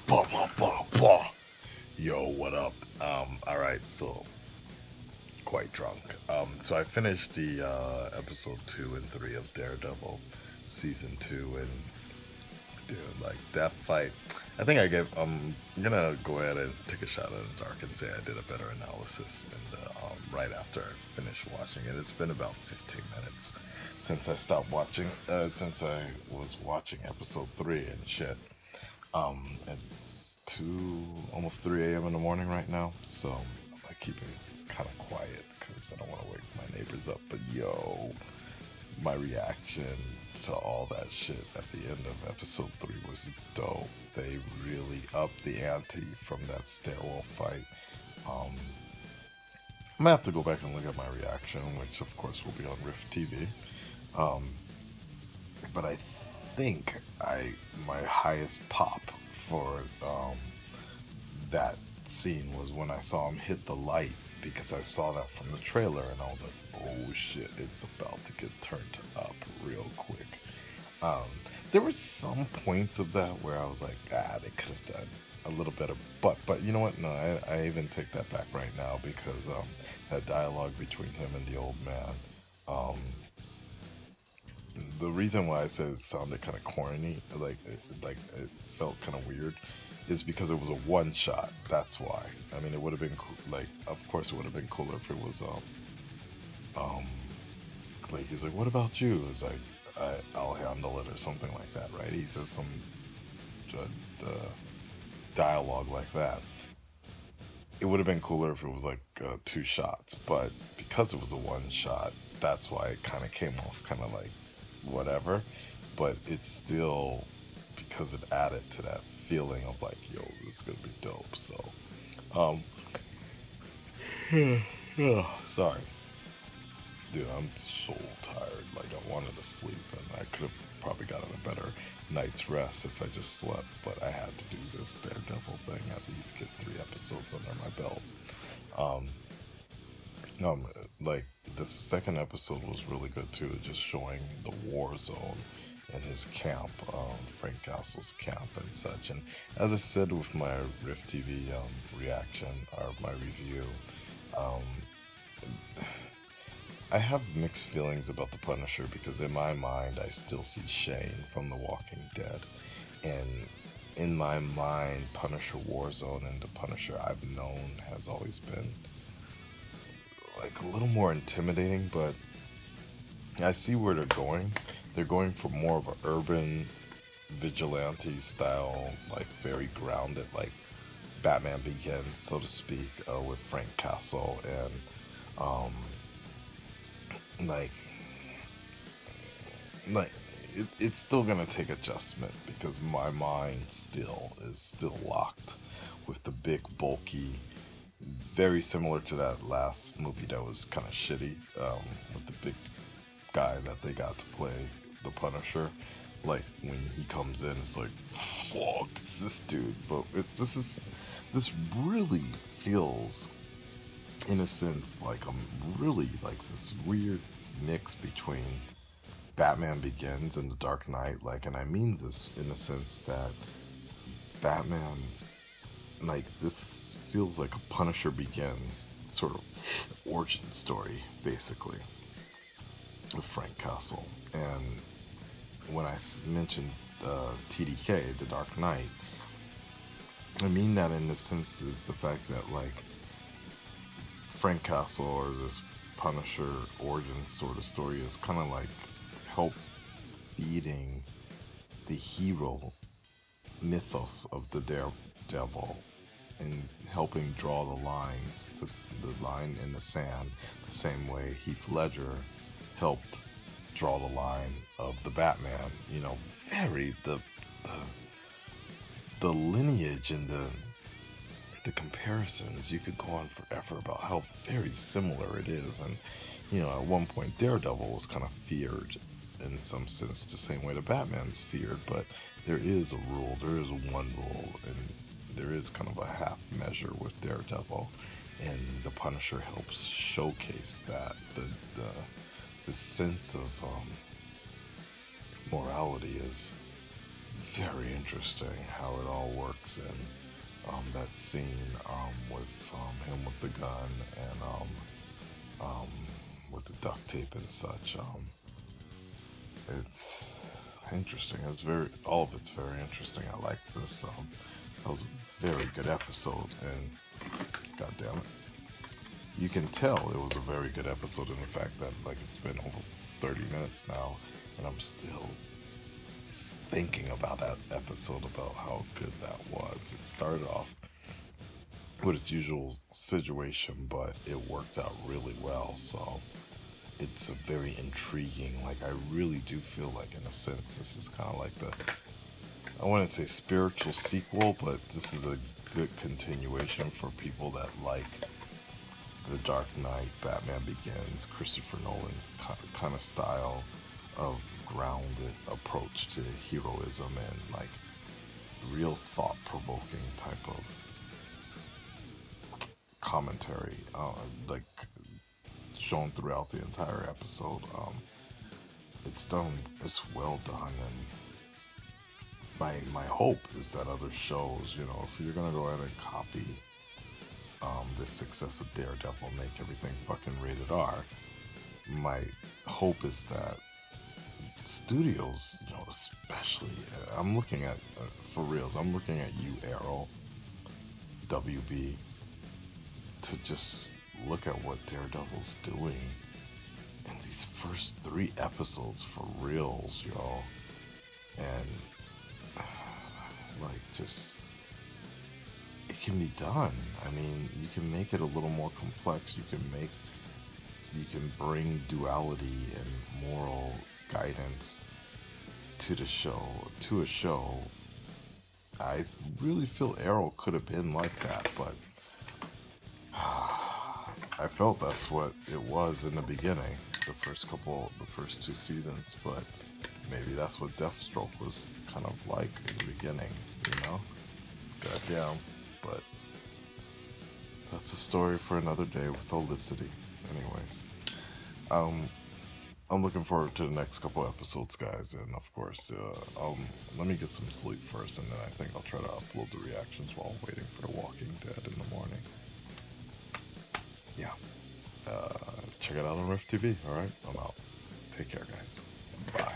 Bah, bah, bah, bah. Yo, what up? All right, so quite drunk. So I finished the episode 2 and 3 of Daredevil season 2, and dude, like that fight. I think I'm gonna go ahead and take a shot in the dark and say I did a better analysis in the right after I finished watching it. It's been about 15 minutes since I stopped watching. Since I was watching episode 3 and shit. It's almost 3 a.m. in the morning right now, so I'm gonna keep it kind of quiet because I don't want to wake my neighbors up. But yo, my reaction to all that shit at the end of episode 3 was dope. They really upped the ante from that stairwell fight. Um, I'm gonna have to go back and look at my reaction, which of course will be on Rift TV. Um, but I think my highest pop for that scene was when I saw him hit the light, because I saw that from the trailer and I was like, oh shit, it's about to get turned up real quick. Um, there were some points of that where I was like, they could have done a little better, but you know what? No, I even take that back right now, because that dialogue between him and the old man. Um, the reason why I said it sounded kind of corny, like it felt kind of weird, is because it was a one shot. That's why. I mean, it would have been like, of course, it would have been cooler if it was um like he's like, "What about you?" It's like, I'll handle it or something like that, right? He says some dialogue like that. It would have been cooler if it was like 2 shots, but because it was a one shot, that's why it kind of came off kind of like whatever. But it's still, because it added to that feeling of like, yo, this is gonna be dope. So, um, sorry, dude, I'm so tired. Like, I wanted to sleep, and I could have probably gotten a better night's rest if I just slept. But I had to do this Daredevil thing. At least get 3 episodes under my belt. Um, um, like the second episode was really good too, just showing the war zone and his camp, Frank Castle's camp and such. And as I said with my Rift TV reaction or my review, um, I have mixed feelings about the Punisher, because in my mind I still see Shane from The Walking Dead, and in my mind Punisher Warzone and the Punisher I've known has always been like a little more intimidating, but I see where they're going. They're going for more of an urban vigilante style, like very grounded, like Batman Begins, so to speak, with Frank Castle, and um, like like it's still gonna take adjustment, because my mind still is still locked with the big bulky, very similar to that last movie that was kind of shitty, with the big guy that they got to play the Punisher. Like when he comes in, it's like, fuck, it's this dude. But this really feels, in a sense, like I'm really like this weird mix between Batman Begins and The Dark Knight. Like, and I mean this in the sense that Batman, like, this feels like a Punisher Begins sort of origin story, basically, of Frank Castle. And when I mentioned TDK, The Dark Knight, I mean that in the sense is the fact that, like, Frank Castle, or this Punisher origin sort of story, is kind of like help feeding the hero mythos of the Daredevil, and helping draw the lines, the line in the sand, the same way Heath Ledger helped draw the line of the Batman. You know, very the lineage and the comparisons. You could go on forever about how very similar it is. And you know, at one point Daredevil was kind of feared in some sense, the same way the Batman's feared. But there is a rule. There is one rule, and there is kind of a half measure with Daredevil, and the Punisher helps showcase that the sense of morality is very interesting how it all works, and that scene with him with the gun and um, with the duct tape and such. It's interesting. It's very all of it's very interesting. I like this. That was a very good episode, and God damn it, you can tell it was a very good episode in the fact that like it's been almost 30 minutes now, and I'm still thinking about that episode about how good that was. It started off with its usual situation, but it worked out really well. So it's a very intriguing. Like I really do feel like, in a sense, this is kind of like the, I wouldn't say spiritual sequel, but this is a good continuation for people that like The Dark Knight, Batman Begins, Christopher Nolan's kind of style of grounded approach to heroism and like real thought-provoking type of commentary, like shown throughout the entire episode. It's done, it's well done, and my hope is that other shows, you know, if you're gonna go ahead and copy the success of Daredevil, make everything fucking rated R, my hope is that studios, you know, especially, I'm looking at, for reals, I'm looking at you, Arrow, WB, to just look at what Daredevil's doing in these first 3 episodes for reals, yo. And, like, just, it can be done. I mean, you can make it a little more complex. You can bring duality and moral guidance to a show. I really feel Arrow could have been like that, but I felt that's what it was in the beginning, the first 2 seasons, but maybe that's what Deathstroke was kind of like in the beginning, you know? Goddamn, but that's a story for another day with Olicity. Anyways, I'm looking forward to the next couple episodes, guys, and of course, let me get some sleep first, and then I think I'll try to upload the reactions while I'm waiting for The Walking Dead in the morning. Yeah. Check it out on Rift TV, alright? I'm out. Take care, guys. Bye.